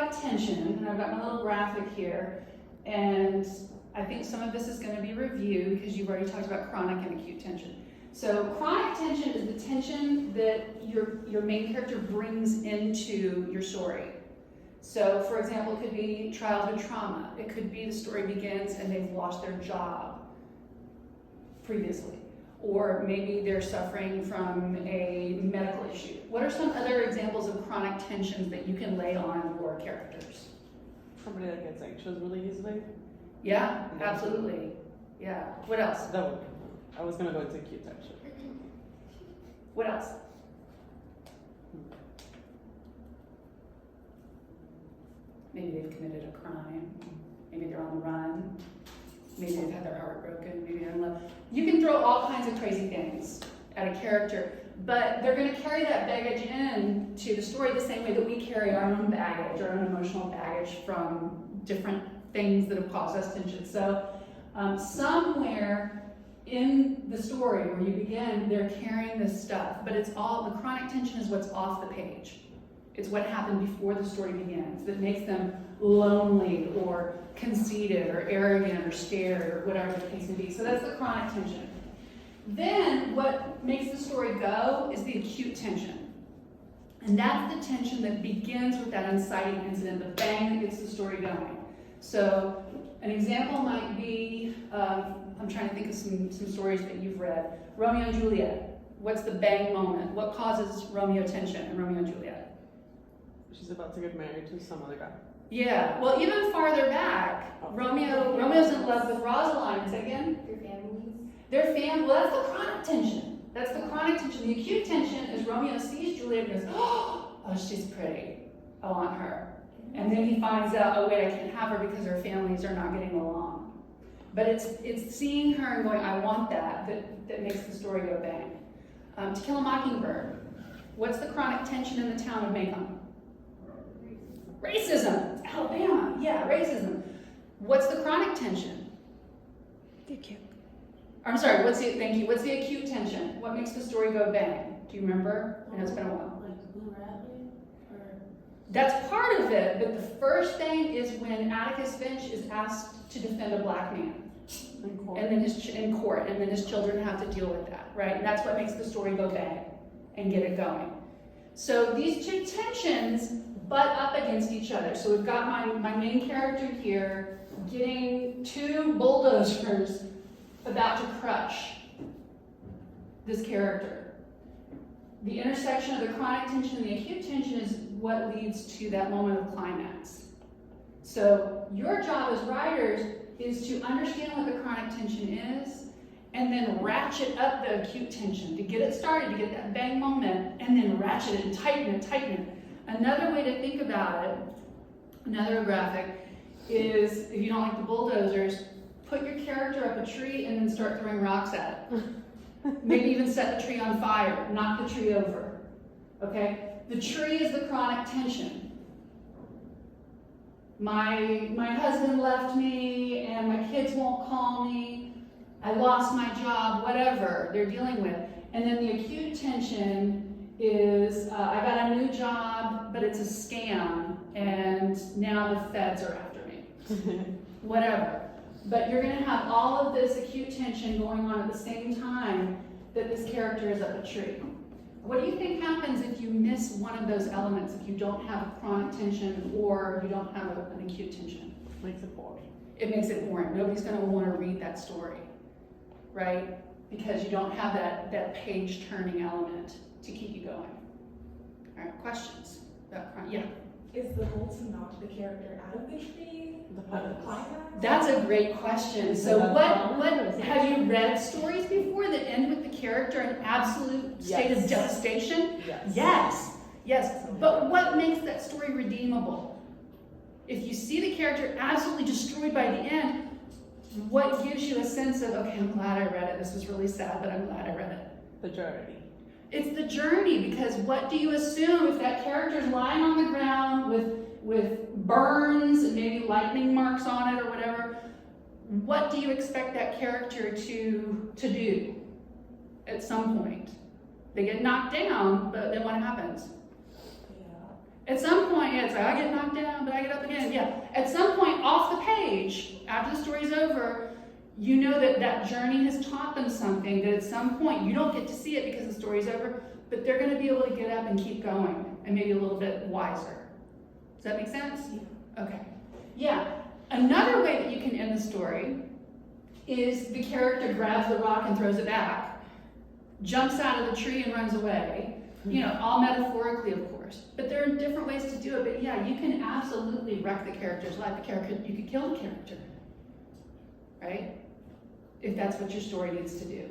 chronic tension, and I've got my little graphic here, and I think some of this is going to be review because you've already talked about chronic and acute tension. So chronic tension is the tension that your main character brings into your story. So for example, it could be childhood trauma. It could be the story begins and they've lost their job previously. Or maybe they're suffering from a medical issue. What are some other examples of chronic tensions that you can lay on your characters? Somebody that gets anxious really easily. Yeah, absolutely. Yeah. What else? That would. I was gonna go into acute tension. What else? Maybe they've committed a crime. Maybe they're on the run. Maybe they've had their heart broken. Maybe they're in love. You can throw all kinds of crazy things at a character, but they're going to carry that baggage in to the story the same way that we carry our own baggage, our own emotional baggage from different things that have caused us tension. So somewhere in the story where you begin, they're carrying this stuff, but it's all, the chronic tension is what's off the page. It's what happened before the story begins that makes them lonely or conceited or arrogant or scared or whatever the case may be. So that's the chronic tension. Then what makes the story go is the acute tension. And that's the tension that begins with that inciting incident, the bang that gets the story going. So an example might be, I'm trying to think of some stories that you've read. Romeo and Juliet. What's the bang moment? What causes Romeo tension in Romeo and Juliet? She's about to get married to some other guy. Yeah, well, even farther back, Romeo's in love with Rosaline. Say again? Their families. Well, that's the chronic tension. That's the chronic tension. The acute tension is Romeo sees Juliet and goes, oh, she's pretty. I want her. And then he finds out, oh wait, I can't have her because her families are not getting along. But it's seeing her and going, I want that makes the story go bang. To Kill a Mockingbird. What's the chronic tension in the town of Macomb? Racism. Alabama. Yeah, racism. What's the chronic tension? The acute. I'm sorry, thank you. What's the acute tension? What makes the story go bang? Do you remember? I know it's been a while. Like Blue Rabbit? Or... That's part of it, but the first thing is when Atticus Finch is asked to defend a black man. In court. And then in court, and then his children have to deal with that, right? And that's what makes the story go bang and get it going. So these two tensions butt up against each other. So we've got my main character here getting two bulldozers about to crush this character. The intersection of the chronic tension and the acute tension is what leads to that moment of climax. So your job as writers is to understand what the chronic tension is and then ratchet up the acute tension to get it started, to get that bang moment, and then ratchet it and tighten it. Another way to think about it, another graphic, is if you don't like the bulldozers, put your character up a tree and then start throwing rocks at it. Maybe even set the tree on fire, knock the tree over. Okay? The tree is the chronic tension. My husband left me and my kids won't call me. I lost my job, whatever they're dealing with. And then the acute tension is I got a new job, but it's a scam, and now the feds are after me. Whatever. But you're going to have all of this acute tension going on at the same time that this character is up a tree. What do you think happens if you miss one of those elements, if you don't have a chronic tension or you don't have an acute tension? Makes it boring. It makes it boring. Nobody's going to want to read that story, right? Because you don't have that page-turning element to keep you going. All right, questions? Yeah. Is the goal to knock the character out of the tree? The Climax? That's a great question. So what have you read stories before that end with the character in absolute state of devastation? Yes. But what makes that story redeemable? If you see the character absolutely destroyed by the end, what gives you a sense of, okay, I'm glad I read it. This was really sad, but I'm glad I read it. The journey. It's the journey, because what do you assume if that character's lying on the ground with burns and maybe lightning marks on it or whatever? What do you expect that character to do at some point? They get knocked down, but then what happens? Yeah. At some point, yeah, it's like, I get knocked down, but I get up again. Yeah. At some point, off the page, after the story's over, you know that that journey has taught them something, that at some point, you don't get to see it because the story's over, but they're going to be able to get up and keep going, and maybe a little bit wiser. Does that make sense? Yeah. Okay. Yeah. Another way that you can end the story is the character grabs the rock and throws it back, jumps out of the tree and runs away. You know, all metaphorically, of course. But there are different ways to do it. But yeah, you can absolutely wreck the character's life. You could kill the character, right? If that's what your story needs to do.